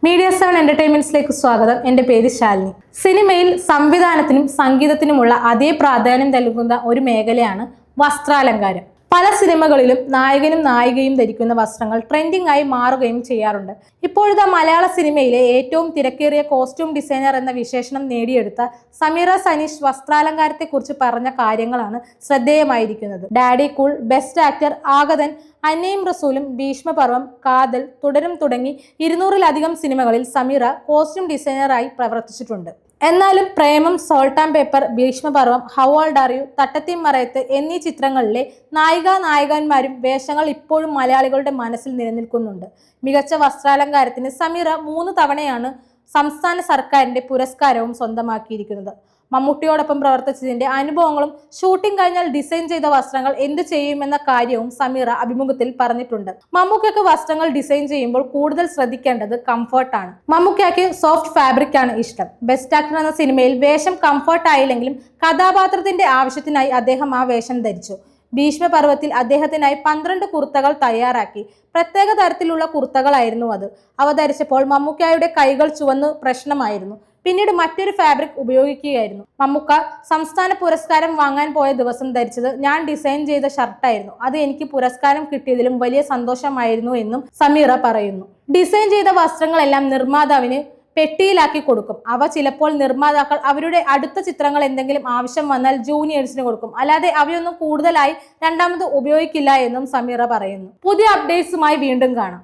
Media 7 എന്റർടൈൻമെന്റ്സിലേക്ക് സ്വാഗതം. എൻ്റെ പേര് ശാലിനി. സിനിമയിൽ സംവിധാനത്തിനും സംഗീതത്തിനുമുള്ള അതേ പ്രാധാന്യം നൽകുന്ന ഒരു മേഖലയാണ് വസ്ത്രാലങ്കാരം. പല സിനിമകളിലും നായകനും നായികയും ധരിക്കുന്ന വസ്ത്രങ്ങൾ ട്രെൻഡിംഗ് ആയി മാറുകയും ചെയ്യാറുണ്ട്. ഇപ്പോഴത്തെ മലയാള സിനിമയിലെ ഏറ്റവും തിരക്കേറിയ കോസ്റ്റ്യൂം ഡിസൈനർ എന്ന വിശേഷണം നേടിയെടുത്ത സമീറ സനീഷ് വസ്ത്രാലങ്കാരത്തെക്കുറിച്ച് പറഞ്ഞ കാര്യങ്ങളാണ് ശ്രദ്ധേയമായിരിക്കുന്നത്. ഡാഡി കൂൾ, ബെസ്റ്റ് ആക്ടർ, ആഗതൻ, അന്നയും റസൂലും, ഭീഷ്മപർവം, കാതൽ, തുടരും തുടങ്ങി 200-ലധികം സിനിമകളിൽ സമീറ കോസ്റ്റ്യൂം ഡിസൈനറായി പ്രവർത്തിച്ചിട്ടുണ്ട്. എന്നാലും Premam, Salt and Pepper, Bheeshmaparvam, how old are you, Thattathin Marayathu എന്നീ ചിത്രങ്ങളിലെ നായികമാരും വേഷങ്ങൾ ഇപ്പോഴും മലയാളികളുടെ മനസ്സിൽ നിലനിൽക്കുന്നുണ്ട്. മികച്ച വസ്ത്രാലങ്കാരത്തിന് സമീറ 3 തവണയാണ് സംസ്ഥാന സർക്കാരിന്റെ പുരസ്കാരവും സ്വന്തമാക്കിയിരിക്കുന്നത്. മമ്മൂട്ടിയോടൊപ്പം പ്രവർത്തിച്ചതിന്റെ അനുഭവങ്ങളും ഷൂട്ടിംഗ് കഴിഞ്ഞാൽ ഡിസൈൻ ചെയ്ത വസ്ത്രങ്ങൾ എന്ത് ചെയ്യുമെന്ന കാര്യവും സമീറ അഭിമുഖത്തിൽ പറഞ്ഞിട്ടുണ്ട്. മമ്മൂക്കയ്ക്ക് വസ്ത്രങ്ങൾ ഡിസൈൻ ചെയ്യുമ്പോൾ കൂടുതൽ ശ്രദ്ധിക്കേണ്ടത് കംഫർട്ടാണ്. മമ്മൂക്കയ്ക്ക് സോഫ്റ്റ് ഫാബ്രിക് ആണ് ഇഷ്ടം. ബെസ്റ്റ് ആക്ടർ എന്ന സിനിമയിൽ വേഷം കംഫർട്ട് ആയില്ലെങ്കിലും കഥാപാത്രത്തിന്റെ ആവശ്യത്തിനായി അദ്ദേഹം ആ വേഷം ധരിച്ചു. ഭീഷ്മപർവത്തിൽ അദ്ദേഹത്തിനായി 12 കുർത്തകൾ തയ്യാറാക്കി. പ്രത്യേക തരത്തിലുള്ള കുർത്തകളായിരുന്നു അത്. അവ ധരിച്ചപ്പോൾ മമ്മൂക്കയുടെ കൈകൾ ചുവന്ന് പ്രശ്നമായിരുന്നു. പിന്നീട് മറ്റൊരു ഫാബ്രിക് ഉപയോഗിക്കുകയായിരുന്നു. മമ്മൂക്ക സംസ്ഥാന പുരസ്കാരം വാങ്ങാൻ പോയ ദിവസം ധരിച്ചത് ഞാൻ ഡിസൈൻ ചെയ്ത ഷർട്ടായിരുന്നു. അത് എനിക്ക് പുരസ്കാരം കിട്ടിയതിലും വലിയ സന്തോഷമായിരുന്നു എന്നും സമീറ പറയുന്നു. ഡിസൈൻ ചെയ്ത വസ്ത്രങ്ങളെല്ലാം നിർമ്മാതാവിന് പെട്ടിയിലാക്കി കൊടുക്കും. അവ ചിലപ്പോൾ നിർമ്മാതാക്കൾ അവരുടെ അടുത്ത ചിത്രങ്ങൾ എന്തെങ്കിലും ആവശ്യം വന്നാൽ ജൂനിയേഴ്സിന് കൊടുക്കും. അല്ലാതെ അവയൊന്നും കൂടുതലായി രണ്ടാമത് ഉപയോഗിക്കില്ല എന്നും സമീറ പറയുന്നു. പുതിയ അപ്ഡേറ്റ്സുമായി വീണ്ടും കാണാം.